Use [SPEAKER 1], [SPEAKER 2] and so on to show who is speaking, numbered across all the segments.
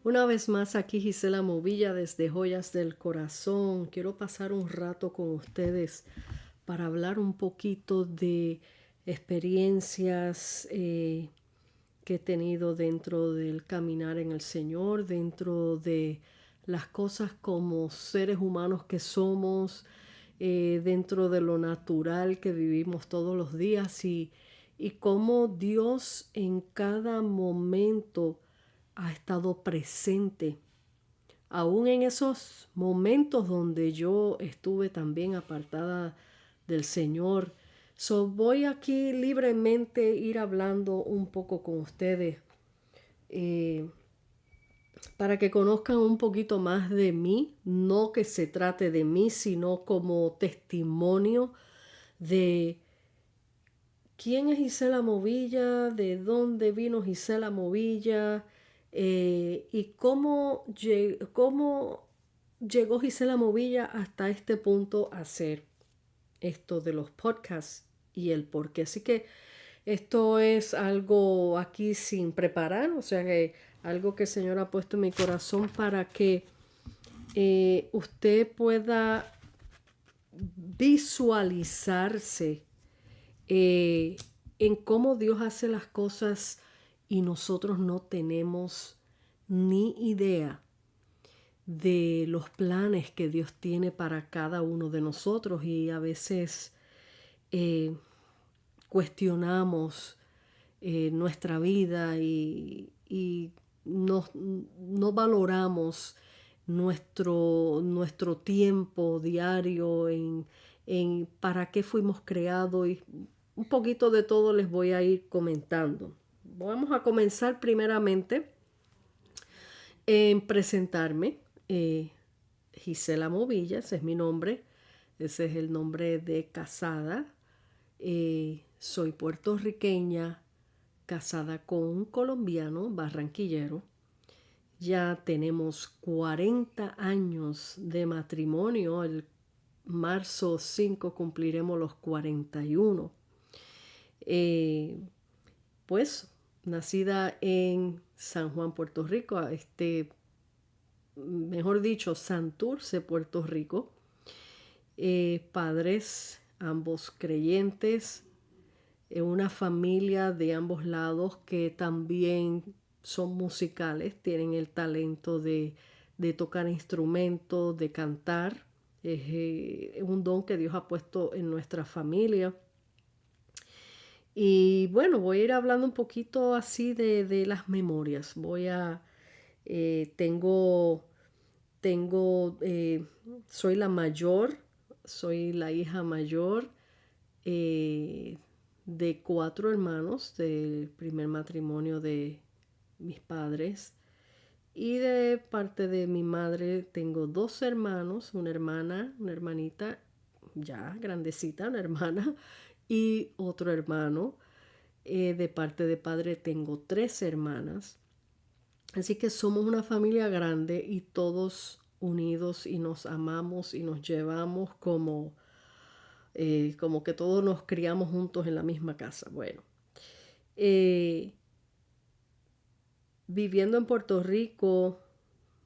[SPEAKER 1] Una vez más aquí Gisela Movilla desde Joyas del Corazón. Quiero pasar un rato con ustedes para hablar un poquito de experiencias que he tenido dentro del caminar en el Señor, dentro de las cosas como seres humanos que somos, dentro de lo natural que vivimos todos los días y cómo Dios en cada momento ha estado presente, aún en esos momentos donde yo estuve también apartada del Señor. Voy aquí libremente ir hablando un poco con ustedes eh, para que conozcan un poquito más de mí, no que se trate de mí, sino como testimonio de quién es Gisela Movilla, de dónde vino Gisela Movilla, y cómo llegó Gisela Movilla hasta este punto a hacer esto de los podcasts y el por qué. Así que esto es algo aquí sin preparar, o sea que algo que el Señor ha puesto en mi corazón para que usted pueda visualizarse eh, en cómo Dios hace las cosas y nosotros no tenemos ni idea de los planes que Dios tiene para cada uno de nosotros y a veces eh, cuestionamos nuestra vida y no valoramos nuestro tiempo diario en para qué fuimos creados y un poquito de todo les voy a ir comentando. Vamos a comenzar primeramente en presentarme. Gisela Movilla, ese es mi nombre, ese es el nombre de casada. Soy puertorriqueña, casada con un colombiano barranquillero. Ya tenemos 40 años de matrimonio. El marzo 5 cumpliremos los 41. Eh, pues nacida en San Juan, Puerto Rico, mejor dicho, Santurce, Puerto Rico. Padres, ambos creyentes, una familia de ambos lados que también son musicales, tienen el talento de tocar instrumentos, de cantar. Es un don que Dios ha puesto en nuestra familia. Y bueno, voy a ir hablando un poquito así de las memorias. Tengo, soy la mayor, soy la hija mayor eh, de 4 hermanos del primer matrimonio de mis padres. Y de parte de mi madre tengo 2 hermanos, una hermana, una hermanita ya grandecita, una hermana, y otro hermano. De parte de padre tengo 3 hermanas. Así que somos una familia grande y todos unidos y nos amamos y nos llevamos como que todos nos criamos juntos en la misma casa. Bueno, eh, viviendo en Puerto Rico,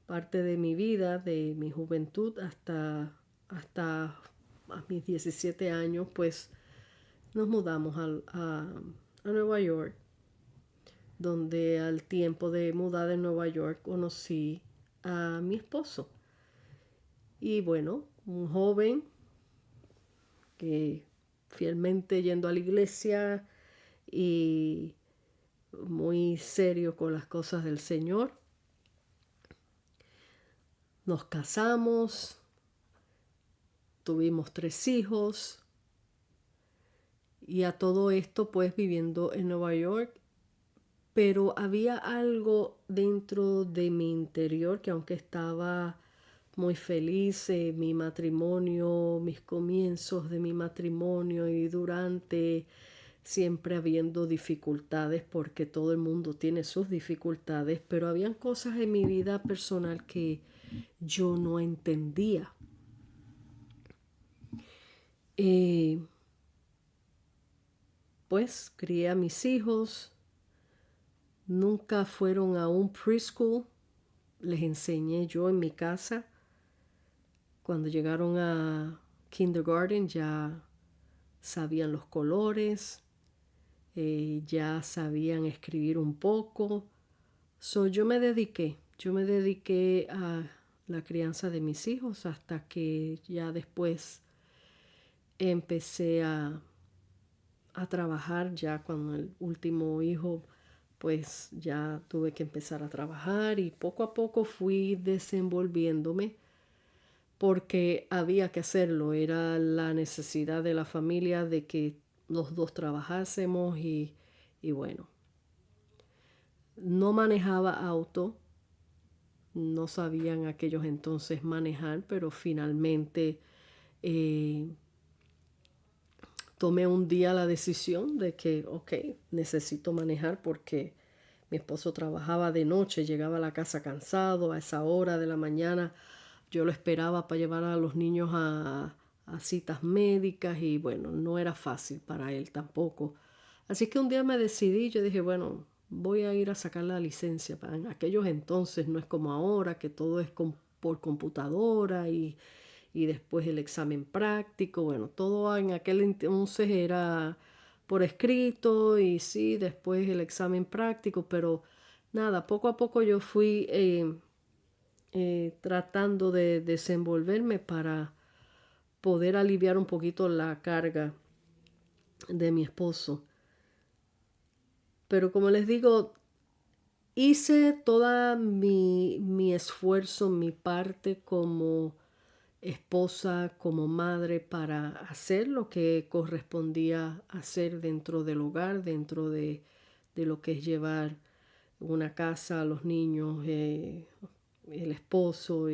[SPEAKER 1] parte de mi vida, de mi juventud hasta a mis 17 años, pues nos mudamos a Nueva York, donde al tiempo de mudar de Nueva York conocí a mi esposo. Y bueno, un joven que fielmente yendo a la iglesia y muy serio con las cosas del Señor. Nos casamos, tuvimos 3 hijos y a todo esto pues viviendo en Nueva York. Pero había algo dentro de mi interior que aunque estaba muy feliz en mi matrimonio, mis comienzos de mi matrimonio y durante siempre habiendo dificultades porque todo el mundo tiene sus dificultades, pero habían cosas en mi vida personal que yo no entendía. Eh, pues crié a mis hijos, nunca fueron a un preschool, les enseñé yo en mi casa. Cuando llegaron a kindergarten ya sabían los colores, ya sabían escribir un poco. So, yo me dediqué a la crianza de mis hijos hasta que ya después empecé a trabajar. Ya cuando el último hijo, pues ya tuve que empezar a trabajar y poco a poco fui desenvolviéndome porque había que hacerlo. Era la necesidad de la familia de que los dos trabajásemos y bueno, no manejaba auto, no sabían aquellos entonces manejar, pero finalmente eh, tomé un día la decisión de que, ok, necesito manejar porque mi esposo trabajaba de noche, llegaba a la casa cansado a esa hora de la mañana. Yo lo esperaba para llevar a los niños a citas médicas y bueno, no era fácil para él tampoco. Así que un día me decidí, yo dije, bueno, voy a ir a sacar la licencia. En aquellos entonces no es como ahora, que todo es por computadora y después el examen práctico. Bueno, todo en aquel entonces era por escrito y sí, después el examen práctico, pero nada, poco a poco yo fui tratando de desenvolverme para poder aliviar un poquito la carga de mi esposo. Pero como les digo, hice toda mi esfuerzo, mi parte como esposa, como madre, para hacer lo que correspondía hacer dentro del hogar, dentro de lo que es llevar una casa a los niños, el esposo,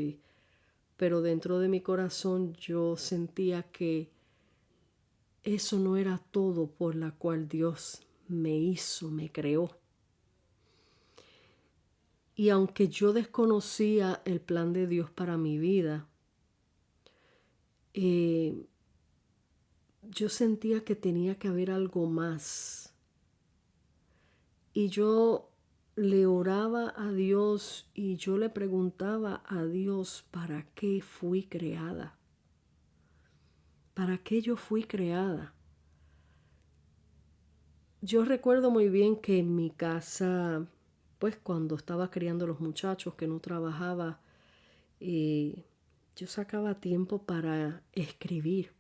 [SPEAKER 1] pero dentro de mi corazón yo sentía que eso no era todo por la cual Dios me hizo, me creó. Y aunque yo desconocía el plan de Dios para mi vida, eh, yo sentía que tenía que haber algo más. Y yo le oraba a Dios y yo le preguntaba a Dios para qué fui creada. ¿Para qué yo fui creada? Yo recuerdo muy bien que en mi casa, pues cuando estaba criando los muchachos, que no trabajaba, yo sacaba tiempo para escribir.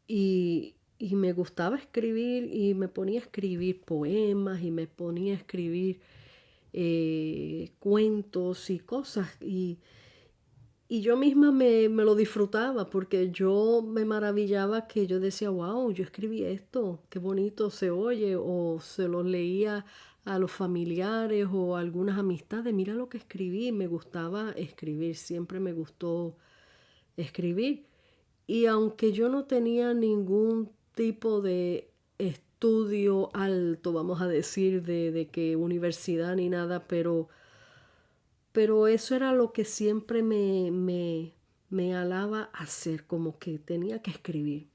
[SPEAKER 1] Y me gustaba escribir y me ponía a escribir poemas y me ponía a escribir cuentos y cosas. Y yo misma me lo disfrutaba porque yo me maravillaba que yo decía, wow, yo escribí esto, qué bonito se oye, o se lo leía a los familiares o a algunas amistades, mira lo que escribí, me gustaba escribir, siempre me gustó escribir. Y aunque yo no tenía ningún tipo de estudio alto, vamos a decir, de que universidad ni nada, pero eso era lo que siempre me alaba hacer, como que tenía que escribir.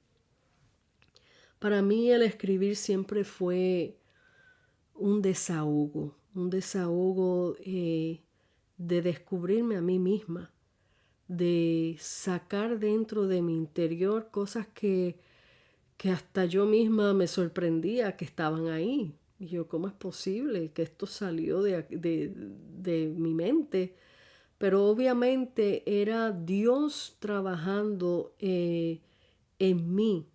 [SPEAKER 1] Para mí el escribir siempre fue un desahogo de descubrirme a mí misma, de sacar dentro de mi interior cosas que hasta yo misma me sorprendía que estaban ahí. Y yo, ¿cómo es posible que esto salió de mi mente? Pero obviamente era Dios trabajando en mí.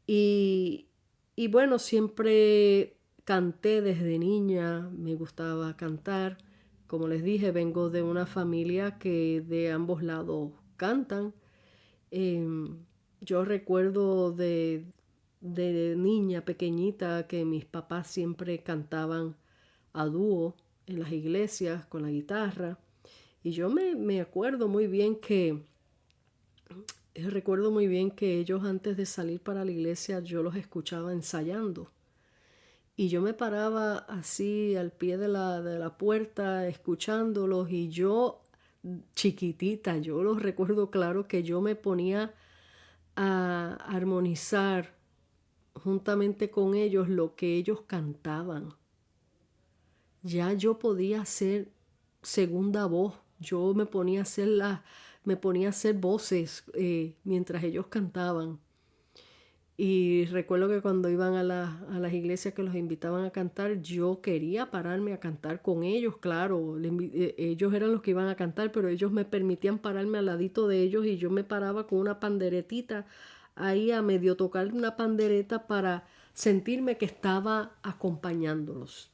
[SPEAKER 1] Y, y bueno, siempre canté desde niña, me gustaba cantar. Como les dije, vengo de una familia que de ambos lados cantan. Em, yo recuerdo de niña pequeñita que mis papás siempre cantaban a dúo en las iglesias con la guitarra. Y yo me acuerdo muy bien recuerdo muy bien que ellos antes de salir para la iglesia yo los escuchaba ensayando. Y yo me paraba así al pie de la puerta escuchándolos y yo chiquitita, yo los recuerdo claro que yo me ponía a armonizar juntamente con ellos lo que ellos cantaban. ya yo podía hacer segunda voz. Yo me ponía a hacer voces mientras ellos cantaban. Y recuerdo que cuando iban a las iglesias que los invitaban a cantar, yo quería pararme a cantar con ellos, claro. Ellos eran los que iban a cantar, pero ellos me permitían pararme al ladito de ellos y yo me paraba con una panderetita ahí a medio tocar una pandereta para sentirme que estaba acompañándolos.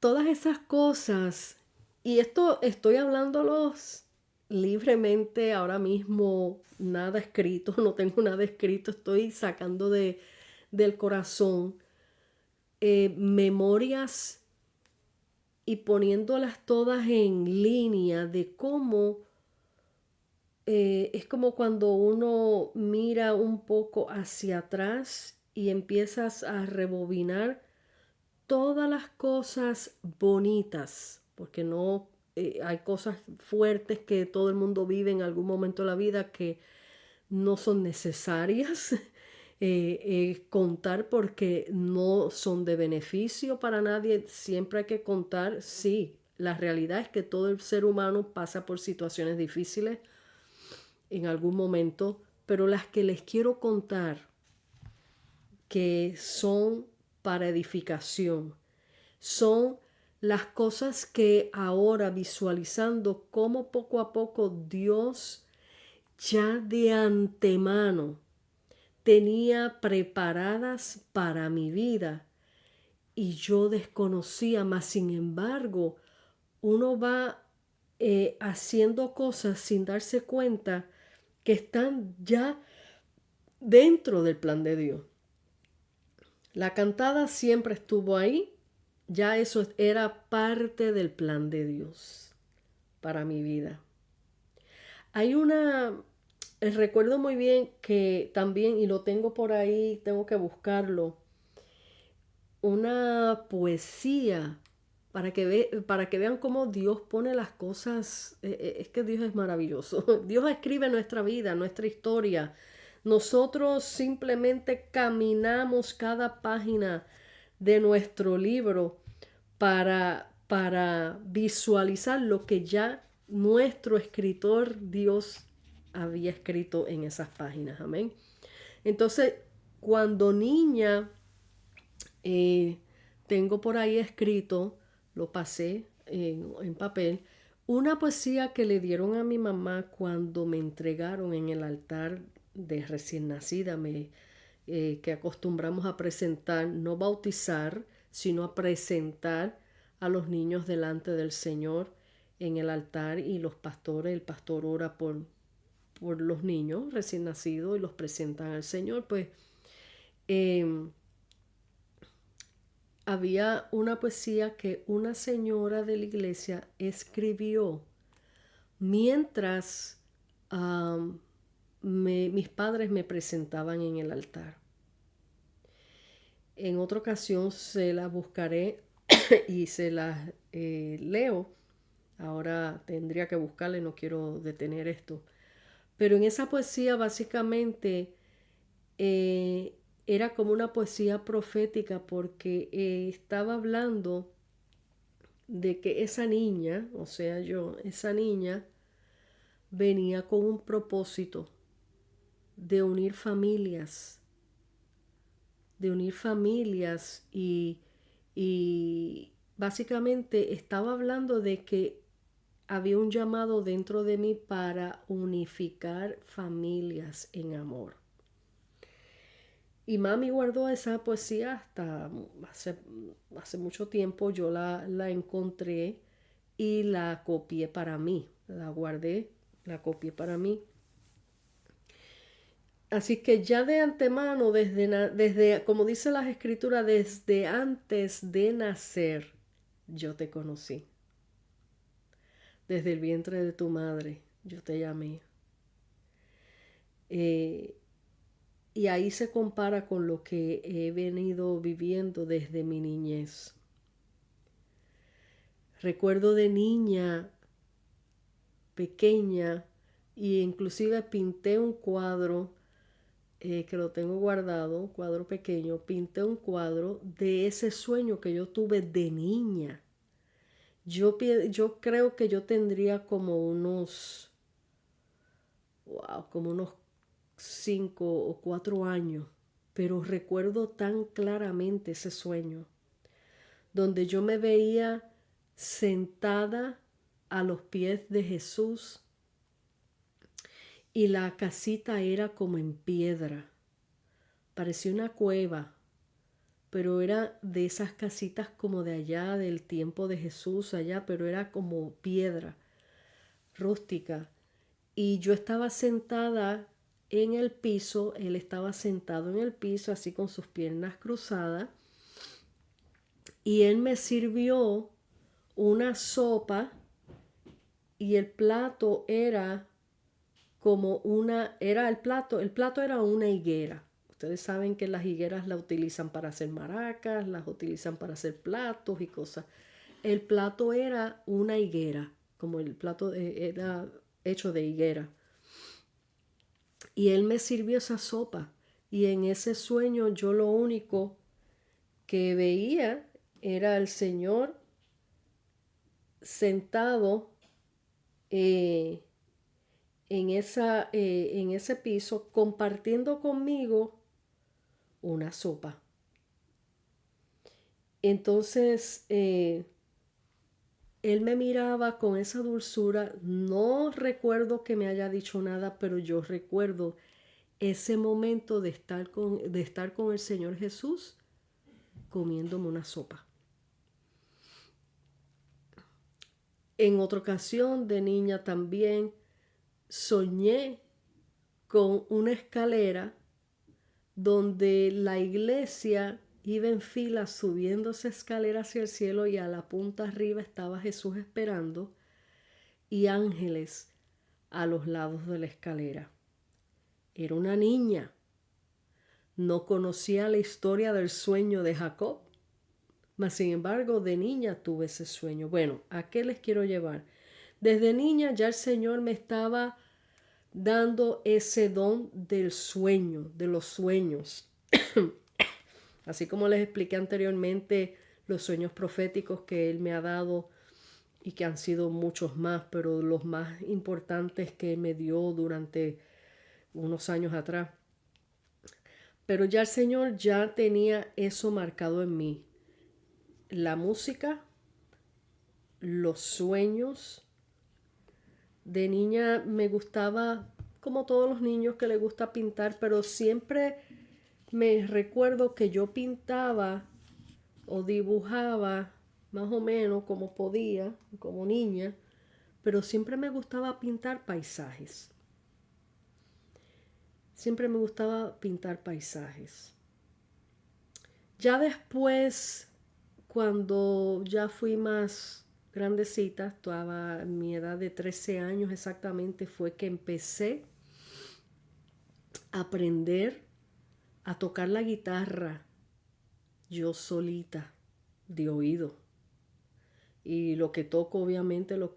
[SPEAKER 1] Todas esas cosas, y esto estoy hablándolos libremente ahora mismo, nada escrito, no tengo nada escrito, estoy sacando del corazón memorias y poniéndolas todas en línea de cómo es como cuando uno mira un poco hacia atrás y empiezas a rebobinar todas las cosas bonitas, porque no hay cosas fuertes que todo el mundo vive en algún momento de la vida que no son necesarias contar porque no son de beneficio para nadie. Siempre hay que contar, sí, la realidad es que todo el ser humano pasa por situaciones difíciles en algún momento, pero las que les quiero contar que son para edificación son las cosas que ahora visualizando cómo poco a poco Dios ya de antemano tenía preparadas para mi vida y yo desconocía, mas sin embargo uno va haciendo cosas sin darse cuenta que están ya dentro del plan de Dios. La cantada siempre estuvo ahí, ya eso era parte del plan de Dios para mi vida. Hay recuerdo muy bien que también, y lo tengo por ahí, tengo que buscarlo, una poesía para que vean cómo Dios pone las cosas. Es que Dios es maravilloso. Dios escribe nuestra vida, nuestra historia. Nosotros simplemente caminamos cada página de nuestro libro para visualizar lo que ya nuestro escritor Dios había escrito en esas páginas. Amén. Entonces, cuando niña, eh, tengo por ahí escrito, lo pasé en papel, una poesía que le dieron a mi mamá cuando me entregaron en el altar de recién nacida, que acostumbramos a presentar, no bautizar, sino a presentar a los niños delante del Señor en el altar y los pastores, el pastor ora por los niños recién nacidos y los presentan al Señor. Pues em, había una poesía que una señora de la iglesia escribió mientras mis padres me presentaban en el altar. En otra ocasión se la buscaré y se la leo. Ahora tendría que buscarle, no quiero detener esto. Pero en esa poesía básicamente eh, era como una poesía profética porque estaba hablando de que esa niña, o sea yo, esa niña venía con un propósito de unir familias, y básicamente estaba hablando de que había un llamado dentro de mí para unificar familias en amor. Y mami guardó esa poesía hasta hace mucho tiempo. Yo la encontré y la copié para mí. La guardé, la copié para mí. Así que ya de antemano, desde, como dice las escrituras, desde antes de nacer, yo te conocí. Desde el vientre de tu madre, yo te llamé. Eh, y ahí se compara con lo que he venido viviendo desde mi niñez. Recuerdo de niña pequeña, y inclusive pinté un cuadro que lo tengo guardado, un cuadro pequeño, pinté un cuadro de ese sueño que yo tuve de niña. Yo creo que yo tendría como unos 5 o 4 años, pero recuerdo tan claramente ese sueño, donde yo me veía sentada a los pies de Jesús y la casita era como en piedra, parecía una cueva, pero era de esas casitas como de allá, del tiempo de Jesús allá, pero era como piedra rústica. Y yo estaba sentada en el piso, él estaba sentado en el piso, así con sus piernas cruzadas, y él me sirvió una sopa y el plato era el plato era una higuera. Ustedes saben que las higueras la utilizan para hacer maracas, las utilizan para hacer platos y cosas. El plato era una higuera, como el plato era hecho de higuera. Y él me sirvió esa sopa. Y en ese sueño yo lo único que veía era el Señor sentado eh, en ese piso compartiendo conmigo una sopa. Entonces, él me miraba con esa dulzura. No recuerdo que me haya dicho nada, pero yo recuerdo ese momento de estar con el Señor Jesús comiéndome una sopa. En otra ocasión, de niña también, soñé con una escalera donde la iglesia iba en fila subiendo esa escalera hacia el cielo y a la punta arriba estaba Jesús esperando y ángeles a los lados de la escalera. Era una niña. No conocía la historia del sueño de Jacob, mas sin embargo de niña tuve ese sueño. Bueno, ¿a qué les quiero llevar? Desde niña ya el Señor me estaba dando ese don del sueño, de los sueños. Así como les expliqué anteriormente, los sueños proféticos que Él me ha dado y que han sido muchos más, pero los más importantes que me dio durante unos años atrás. Pero ya el Señor ya tenía eso marcado en mí. La música, los sueños. De niña me gustaba, como todos los niños que les gusta pintar, pero siempre me recuerdo que yo pintaba o dibujaba más o menos como podía, como niña, pero siempre me gustaba pintar paisajes. Siempre me gustaba pintar paisajes. Ya después, cuando ya fui más grandecita, estaba en mi edad de 13 años exactamente, fue que empecé a aprender a tocar la guitarra yo solita, de oído. Y lo que toco, obviamente, los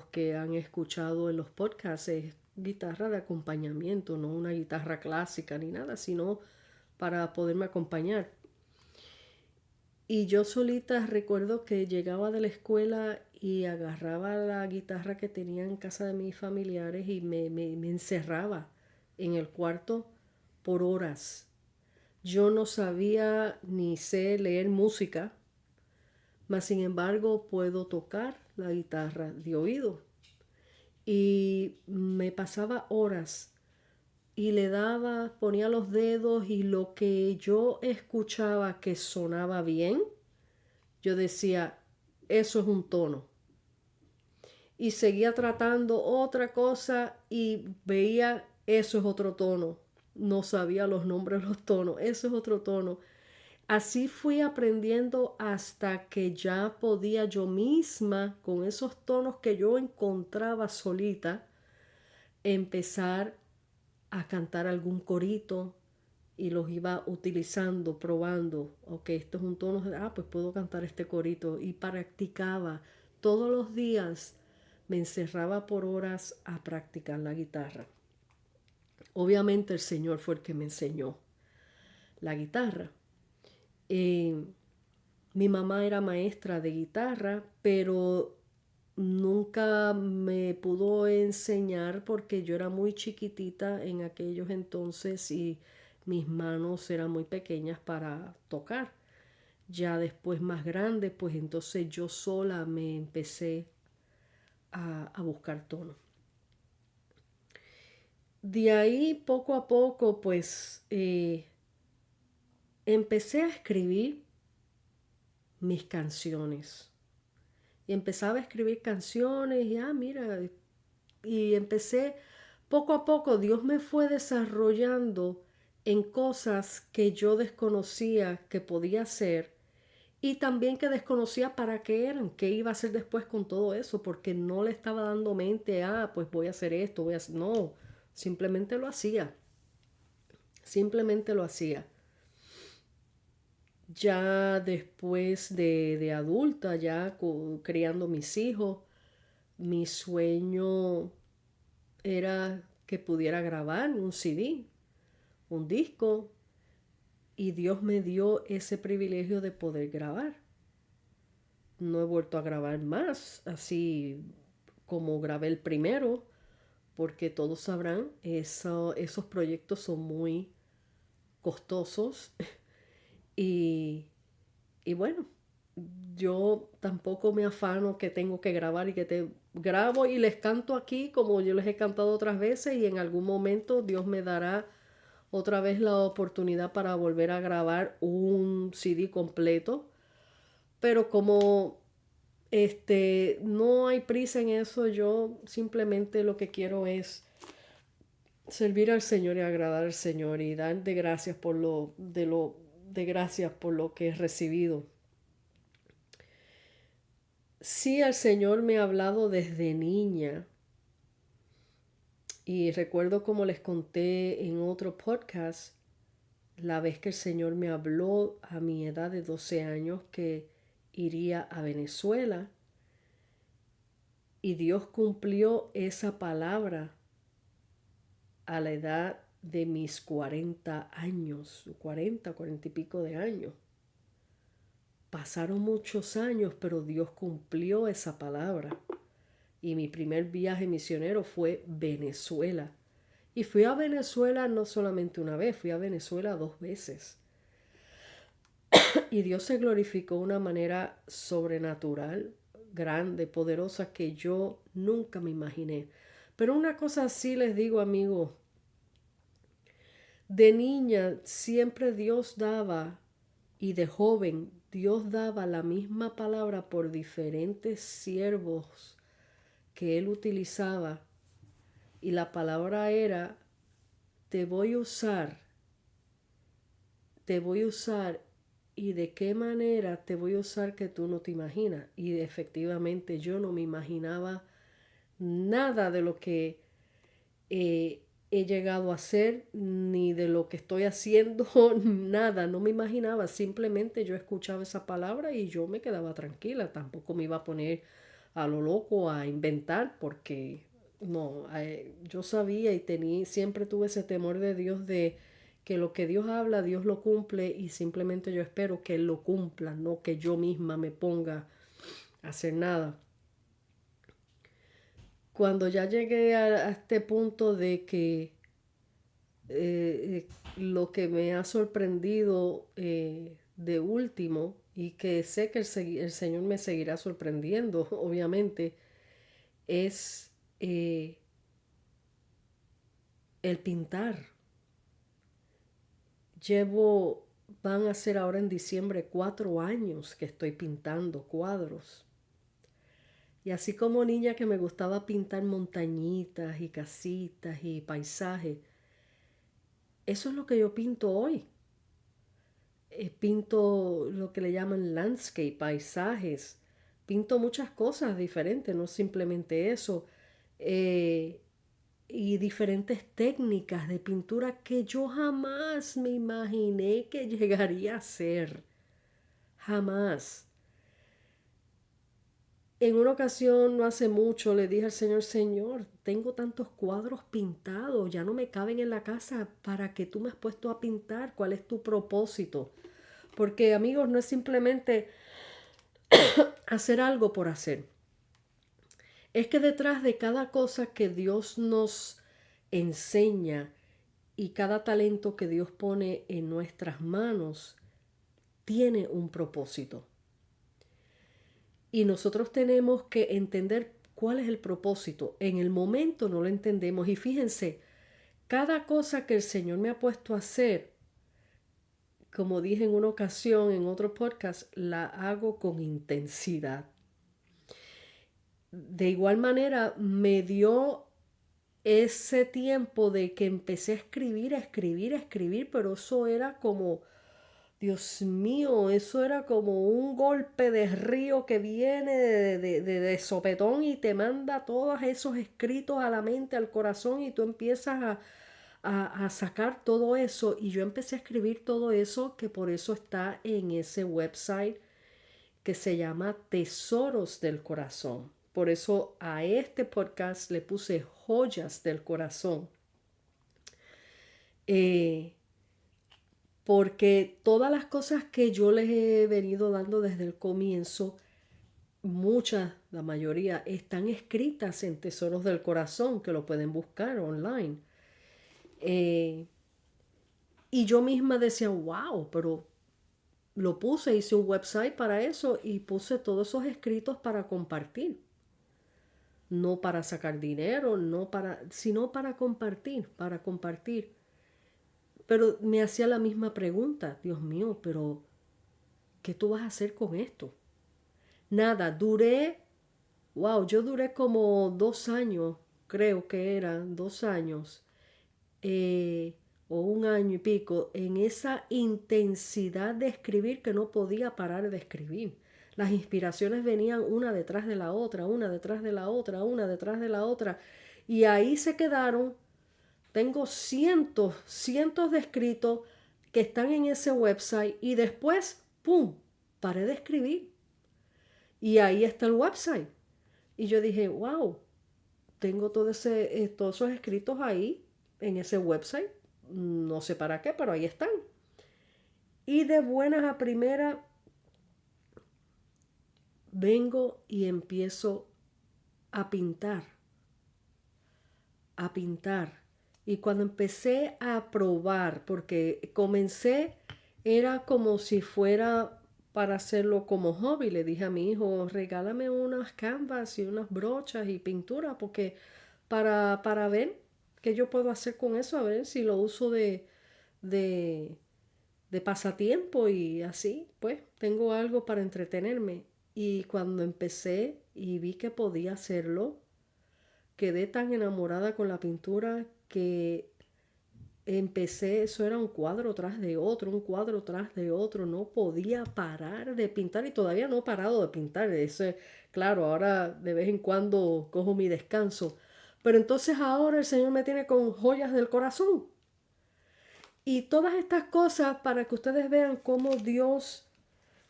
[SPEAKER 1] que han escuchado en los podcasts es guitarra de acompañamiento, no una guitarra clásica ni nada, sino para poderme acompañar. Y yo solita recuerdo que llegaba de la escuela y agarraba la guitarra que tenía en casa de mis familiares y me encerraba en el cuarto por horas. Yo no sabía ni sé leer música, mas sin embargo puedo tocar la guitarra de oído. Y me pasaba horas y le daba, ponía los dedos y lo que yo escuchaba que sonaba bien, yo decía, eso es un tono. Y seguía tratando otra cosa y veía, eso es otro tono. No sabía los nombres de los tonos, eso es otro tono. Así fui aprendiendo hasta que ya podía yo misma, con esos tonos que yo encontraba solita, empezar a cantar algún corito y los iba utilizando, probando. Ok, esto es un tono, pues puedo cantar este corito. Y practicaba todos los días, me encerraba por horas a practicar la guitarra. Obviamente el Señor fue el que me enseñó la guitarra. Eh, Mi mamá era maestra de guitarra, pero nunca me pudo enseñar porque yo era muy chiquitita en aquellos entonces y mis manos eran muy pequeñas para tocar. Ya después más grande, pues entonces yo sola me empecé a buscar tono. De ahí poco a poco, pues empecé a escribir mis canciones. Y empezaba a escribir canciones y, mira, y empecé poco a poco, Dios me fue desarrollando en cosas que yo desconocía que podía hacer y también que desconocía para qué eran, qué iba a hacer después con todo eso, porque no le estaba dando mente, pues voy a hacer esto, voy a hacer... No, simplemente lo hacía, simplemente lo hacía. Ya después de adulta, ya criando mis hijos, mi sueño era que pudiera grabar un CD, un disco, y Dios me dio ese privilegio de poder grabar. No he vuelto a grabar más, así como grabé el primero, porque todos sabrán, esos proyectos son muy costosos y, y bueno, yo tampoco me afano que tengo que grabar y que te grabo y les canto aquí como yo les he cantado otras veces y en algún momento Dios me dará otra vez la oportunidad para volver a grabar un CD completo. Pero como no hay prisa en eso, yo simplemente lo que quiero es servir al Señor y agradar al Señor y dar de gracias por de gracias por lo que he recibido. Sí, el Señor me ha hablado desde niña y recuerdo como les conté en otro podcast la vez que el Señor me habló a mi edad de 12 años que iría a Venezuela y Dios cumplió esa palabra a la edad de mis 40 años, 40 y pico de años. Pasaron muchos años, pero Dios cumplió esa palabra. Y mi primer viaje misionero fue Venezuela. Y fui a Venezuela no solamente una vez, fui a Venezuela 2 veces. Y Dios se glorificó de una manera sobrenatural, grande, poderosa, que yo nunca me imaginé. Pero una cosa sí les digo, amigos, de niña siempre Dios daba, y de joven Dios daba la misma palabra por diferentes siervos que Él utilizaba. Y la palabra era, te voy a usar, te voy a usar, y de qué manera te voy a usar que tú no te imaginas. Y efectivamente yo no me imaginaba nada de lo que he llegado a hacer, ni de lo que estoy haciendo, nada, no me imaginaba. Simplemente yo escuchaba esa palabra y yo me quedaba tranquila. Tampoco me iba a poner a lo loco a inventar porque no, yo sabía y siempre tuve ese temor de Dios de que lo que Dios habla, Dios lo cumple y simplemente yo espero que Él lo cumpla, no que yo misma me ponga a hacer nada. Cuando ya llegué a este punto de que lo que me ha sorprendido de último y que sé que el Señor me seguirá sorprendiendo, obviamente, es el pintar. Llevo, van a ser ahora en diciembre 4 años que estoy pintando cuadros. Y así como niña que me gustaba pintar montañitas y casitas y paisajes, eso es lo que yo pinto hoy. Pinto lo que le llaman landscape, paisajes. Pinto muchas cosas diferentes, no simplemente eso. Eh, y diferentes técnicas de pintura que yo jamás me imaginé que llegaría a ser. Jamás. en una ocasión, no hace mucho, le dije al Señor, Señor, tengo tantos cuadros pintados, ya no me caben en la casa. ¿Para qué tú me has puesto a pintar? ¿Cuál es tu propósito? Porque, amigos, no es simplemente hacer algo por hacer. Es que detrás de cada cosa que Dios nos enseña y cada talento que Dios pone en nuestras manos, tiene un propósito. Y nosotros tenemos que entender cuál es el propósito. En el momento no lo entendemos. Y fíjense, cada cosa que el Señor me ha puesto a hacer, como dije en una ocasión en otro podcast, la hago con intensidad. De igual manera, me dio ese tiempo de que empecé a escribir, a escribir, a escribir, pero eso era como, Dios mío, eso era como un golpe de río que viene de sopetón y te manda todos esos escritos a la mente, al corazón, y tú empiezas a sacar todo eso. Y yo empecé a escribir todo eso, que por eso está en ese website que se llama Tesoros del Corazón. Por eso a este podcast le puse Joyas del Corazón. Eh, Porque todas las cosas que yo les he venido dando desde el comienzo, muchas, la mayoría, están escritas en Tesoros del Corazón, que lo pueden buscar online. Eh, y yo misma decía, wow, pero lo puse, hice un website para eso y puse todos esos escritos para compartir. No para sacar dinero, no para, sino para compartir, para compartir. Pero me hacía la misma pregunta, Dios mío, pero ¿qué tú vas a hacer con esto? Nada, yo duré como 2 años, creo que eran 2 años, o un año y pico, en esa intensidad de escribir que no podía parar de escribir. Las inspiraciones venían una detrás de la otra, una detrás de la otra, una detrás de la otra, y ahí se quedaron. Tengo cientos, cientos de escritos que están en ese website y después, ¡pum!, paré de escribir. Y ahí está el website. Y yo dije, wow, tengo todos esos escritos ahí en ese website. No sé para qué, pero ahí están. Y de buenas a primeras vengo y empiezo a pintar, a pintar. Y cuando empecé a probar, porque comencé, era como si fuera para hacerlo como hobby. Le dije a mi hijo, regálame unas canvas y unas brochas y pintura, porque para ver qué yo puedo hacer con eso, a ver si lo uso de, de pasatiempo y así, pues tengo algo para entretenerme. Y cuando empecé y vi que podía hacerlo, quedé tan enamorada con la pintura que empecé, eso era un cuadro tras de otro, un cuadro tras de otro, no podía parar de pintar y todavía no he parado de pintar. Claro, ahora de vez en cuando cojo mi descanso, pero entonces ahora el Señor me tiene con joyas del corazón. Y todas estas cosas para que ustedes vean cómo Dios,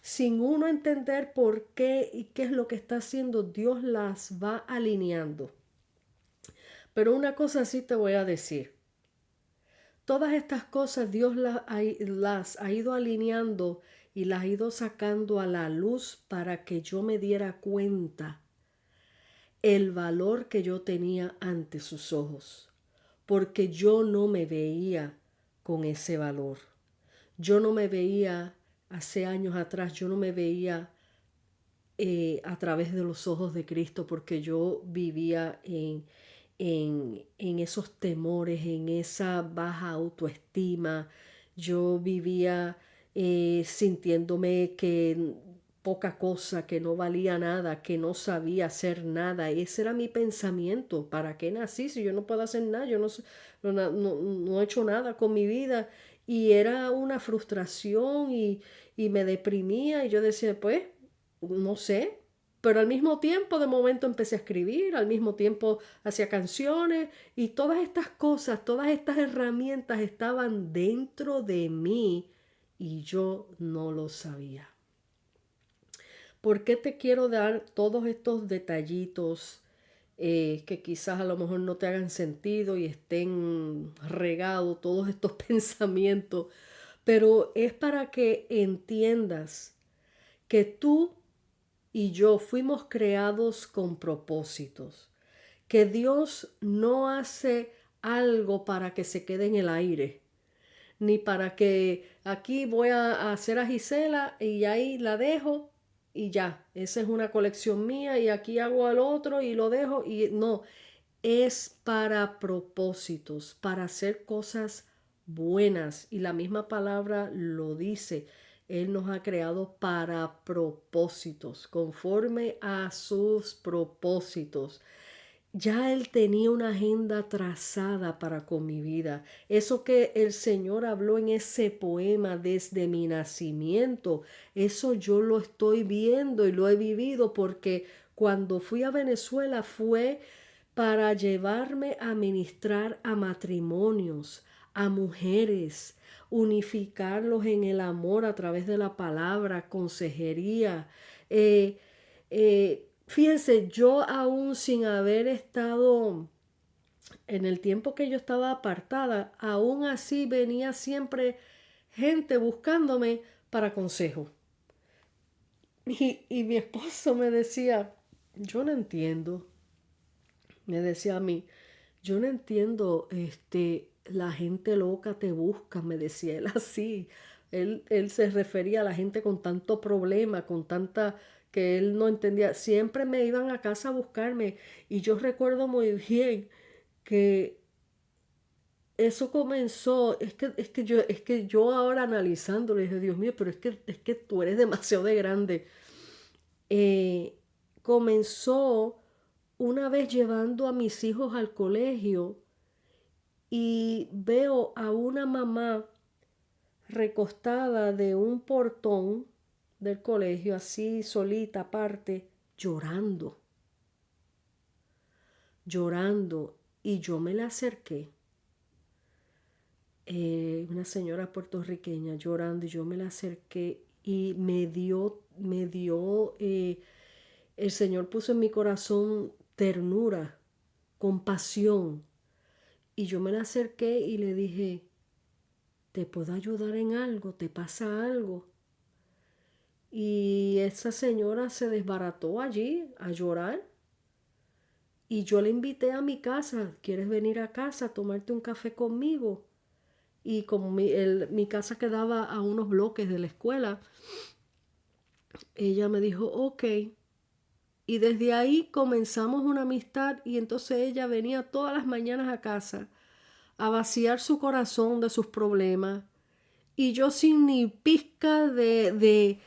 [SPEAKER 1] sin uno entender por qué y qué es lo que está haciendo, Dios las va alineando. Pero una cosa sí te voy a decir. Todas estas cosas Dios las ha ido alineando y las ha ido sacando a la luz para que yo me diera cuenta el valor que yo tenía ante sus ojos, porque yo no me veía con ese valor. Yo no me veía hace años atrás, yo no me veía a través de los ojos de Cristo, porque yo vivía en esos temores, en esa baja autoestima. Yo vivía sintiéndome que poca cosa, que no valía nada, que no sabía hacer nada. Ese era mi pensamiento. ¿Para qué nací si yo no puedo hacer nada? Yo no he hecho nada con mi vida. Y era una frustración y me deprimía y yo decía, pues, no sé, pero al mismo tiempo de momento empecé a escribir, al mismo tiempo hacía canciones y todas estas cosas, todas estas herramientas estaban dentro de mí y yo no lo sabía. ¿Por qué te quiero dar todos estos detallitos que quizás a lo mejor no te hagan sentido y estén regados todos estos pensamientos? Pero es para que entiendas que tú y yo fuimos creados con propósitos, que Dios no hace algo para que se quede en el aire, ni para que aquí voy a hacer a Gisela y ahí la dejo y ya, esa es una colección mía y aquí hago al otro y lo dejo y no, es para propósitos, para hacer cosas buenas y la misma palabra lo dice. Él nos ha creado para propósitos, conforme a sus propósitos. Ya Él tenía una agenda trazada para con mi vida. Eso que el Señor habló en ese poema desde mi nacimiento, eso yo lo estoy viendo y lo he vivido porque cuando fui a Venezuela fue para llevarme a ministrar a matrimonios, a mujeres, unificarlos en el amor a través de la palabra, consejería. Fíjense, yo aún sin haber estado en el tiempo que yo estaba apartada, aún así venía siempre gente buscándome para consejo. Y mi esposo me decía, yo no entiendo, me decía a mí, yo no entiendo, la gente loca te busca, me decía él así. Él se refería a la gente con tanto problema, con tanta que él no entendía. Siempre me iban a casa a buscarme y yo recuerdo muy bien que eso comenzó, es que yo ahora analizando le dije, Dios mío, pero es que tú eres demasiado de grande. eh, Comenzó una vez llevando a mis hijos al colegio y veo a una mamá recostada de un portón del colegio, así solita aparte, llorando, llorando. Y yo me la acerqué, una señora puertorriqueña llorando, y yo me la acerqué y el Señor puso en mi corazón ternura, compasión. Y yo me la acerqué y le dije, ¿te puedo ayudar en algo? ¿Te pasa algo? Y esa señora se desbarató allí a llorar. Y yo le invité a mi casa. ¿Quieres venir a casa a tomarte un café conmigo? Y como mi casa quedaba a unos bloques de la escuela, ella me dijo, ok. Y desde ahí comenzamos una amistad y entonces ella venía todas las mañanas a casa a vaciar su corazón de sus problemas. Y yo sin ni pizca de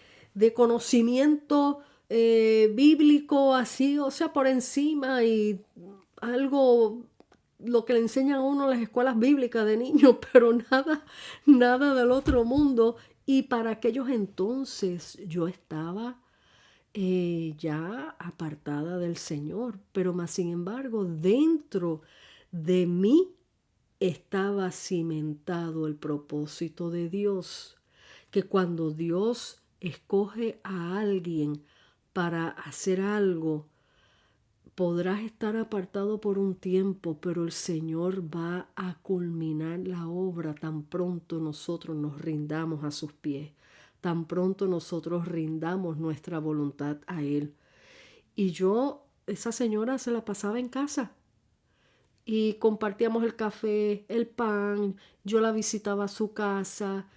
[SPEAKER 1] conocimiento bíblico así, o sea, por encima y algo, lo que le enseñan a uno en las escuelas bíblicas de niños, pero nada, nada del otro mundo. Y para aquellos entonces yo estaba ya apartada del Señor, pero más sin embargo dentro de mí estaba cimentado el propósito de Dios, que cuando Dios escoge a alguien para hacer algo, podrás estar apartado por un tiempo, pero el Señor va a culminar la obra tan pronto nosotros nos rindamos a sus pies, tan pronto nosotros rindamos nuestra voluntad a Él. Y yo, esa señora se la pasaba en casa y compartíamos el café, el pan, yo la visitaba a su casa,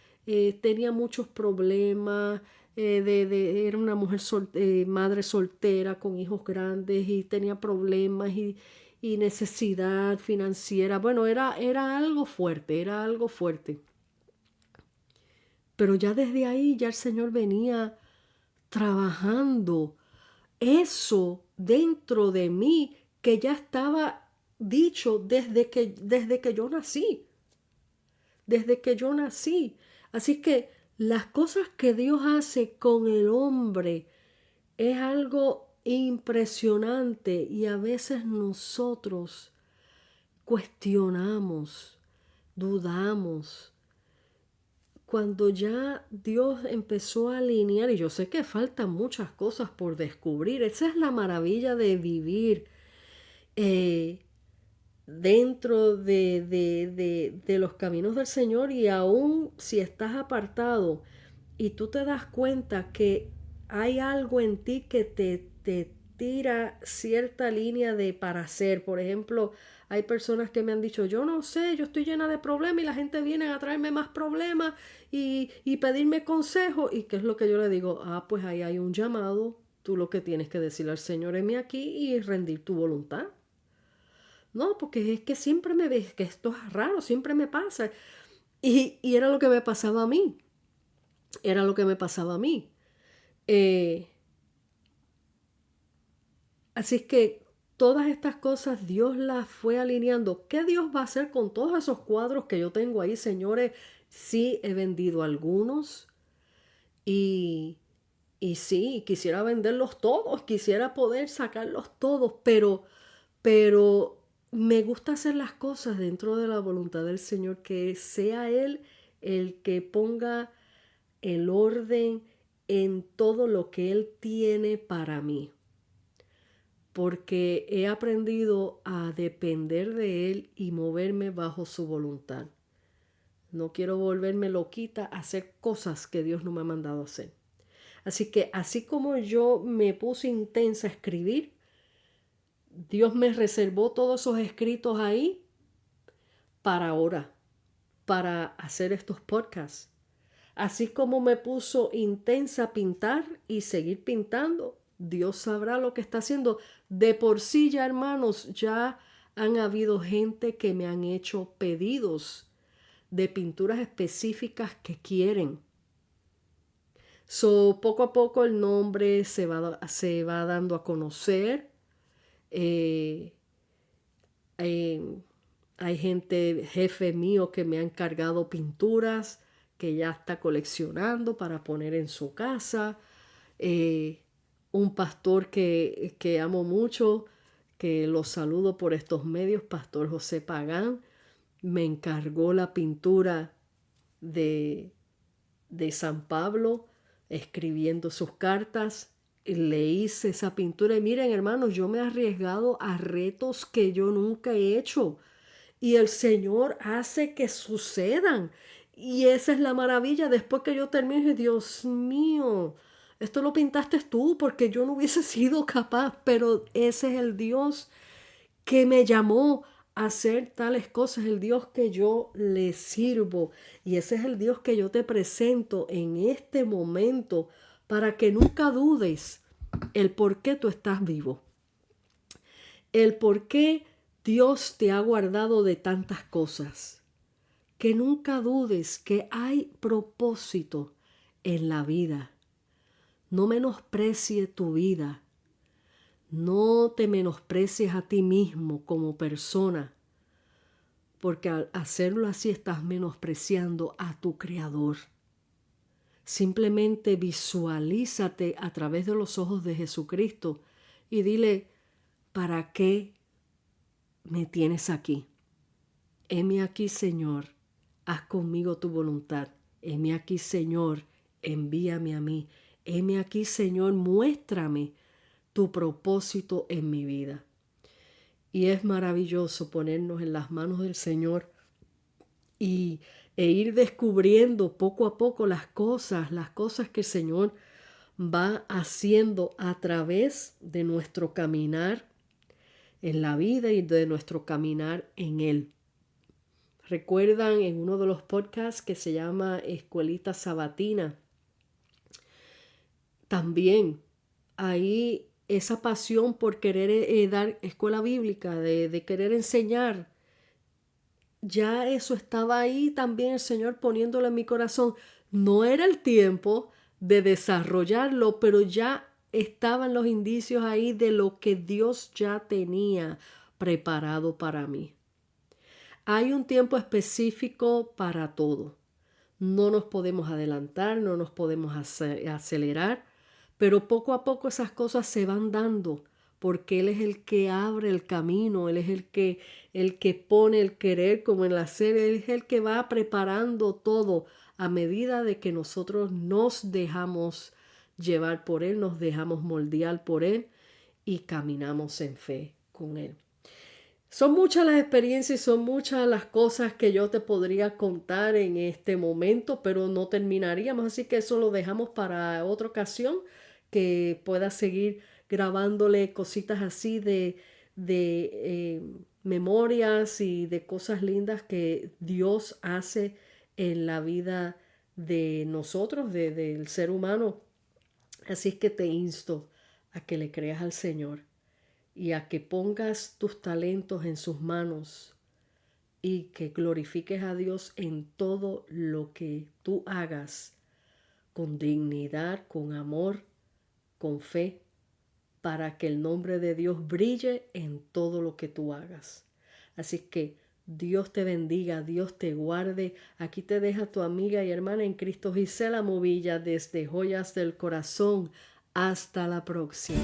[SPEAKER 1] tenía muchos problemas, era una mujer madre soltera con hijos grandes y tenía problemas y necesidad financiera. Bueno, era algo fuerte, era algo fuerte. Pero ya desde ahí ya el Señor venía trabajando eso dentro de mí que ya estaba dicho desde que yo nací, desde que yo nací. Así que las cosas que Dios hace con el hombre es algo impresionante y a veces nosotros cuestionamos, dudamos. cuando ya Dios empezó a alinear, y yo sé que faltan muchas cosas por descubrir, esa es la maravilla de vivir eh, dentro de los caminos del Señor, y aún si estás apartado y tú te das cuenta que hay algo en ti que te tira cierta línea de para hacer. Por ejemplo, hay personas que me han dicho, yo no sé, yo estoy llena de problemas y la gente viene a traerme más problemas y pedirme consejo. ¿Y qué es lo que yo le digo? Ah, pues ahí hay un llamado. Tú lo que tienes que decirle al Señor, heme aquí, y rendir tu voluntad. No, porque es que siempre me ves que esto es raro, siempre me pasa. Y era lo que me pasaba a mí. Era lo que me pasaba a mí. Eh, Así es que todas estas cosas Dios las fue alineando. ¿Qué Dios va a hacer con todos esos cuadros que yo tengo ahí, señores? Sí, he vendido algunos y, y sí, quisiera venderlos todos, quisiera poder sacarlos todos, pero me gusta hacer las cosas dentro de la voluntad del Señor, que sea Él el que ponga el orden en todo lo que Él tiene para mí, porque he aprendido a depender de Él y moverme bajo su voluntad. No quiero volverme loquita a hacer cosas que Dios no me ha mandado a hacer. Así que así como yo me puse intensa a escribir, Dios me reservó todos esos escritos ahí para ahora, para hacer estos podcasts. Así como me puso intensa a pintar y seguir pintando, Dios sabrá lo que está haciendo. De por sí ya, hermanos, ya han habido gente que me han hecho pedidos de pinturas específicas que quieren. So, poco a poco el nombre se va dando a conocer. Eh, eh, Hay gente, jefe mío, que me ha encargado pinturas que ya está coleccionando para poner en su casa. Eh, un pastor que amo mucho, que lo saludo por estos medios, Pastor José Pagán, me encargó la pintura de, de San Pablo, escribiendo sus cartas. Le hice esa pintura y miren, hermanos, yo me he arriesgado a retos que yo nunca he hecho y el Señor hace que sucedan. Y esa es la maravilla. Después que yo termine, Dios mío, esto lo pintaste tú porque yo no hubiese sido capaz, pero ese es el Dios que me llamó a hacer tales cosas, el Dios que yo le sirvo. Y ese es el Dios que yo te presento en este momento para que nunca dudes el por qué tú estás vivo, el por qué Dios te ha guardado de tantas cosas. Que nunca dudes que hay propósito en la vida. No menosprecie tu vida. No te menosprecies a ti mismo como persona, porque al hacerlo así estás menospreciando a tu Creador. Simplemente visualízate a través de los ojos de Jesucristo y dile, ¿para qué me tienes aquí? Heme aquí, Señor, haz conmigo tu voluntad. Heme aquí, Señor, envíame a mí. Heme aquí, Señor, muéstrame tu propósito en mi vida. Y es maravilloso ponernos en las manos del Señor e ir descubriendo poco a poco las cosas que el Señor va haciendo a través de nuestro caminar en la vida y de nuestro caminar en Él. Recuerdan en uno de los podcasts que se llama Escuelita Sabatina, también ahí esa pasión por querer dar escuela bíblica, de querer enseñar, ya eso estaba ahí también el Señor poniéndolo en mi corazón. No era el tiempo de desarrollarlo, pero ya estaban los indicios ahí de lo que Dios ya tenía preparado para mí. Hay un tiempo específico para todo. No nos podemos adelantar, no nos podemos acelerar, pero poco a poco esas cosas se van dando, porque Él es el que abre el camino, Él es el que pone el querer como en la serie, Él es el que va preparando todo a medida de que nosotros nos dejamos llevar por Él, nos dejamos moldear por Él y caminamos en fe con Él. Son muchas las experiencias y son muchas las cosas que yo te podría contar en este momento, pero no terminaríamos, así que eso lo dejamos para otra ocasión, que pueda seguir grabándole cositas así de memorias y de cosas lindas que Dios hace en la vida de nosotros, del ser humano. Así es que te insto a que le creas al Señor y a que pongas tus talentos en sus manos y que glorifiques a Dios en todo lo que tú hagas, con dignidad, con amor, con fe, para que el nombre de Dios brille en todo lo que tú hagas. Así que Dios te bendiga, Dios te guarde. Aquí te deja tu amiga y hermana en Cristo, Gisela Movilla, desde Joyas del Corazón. Hasta la próxima.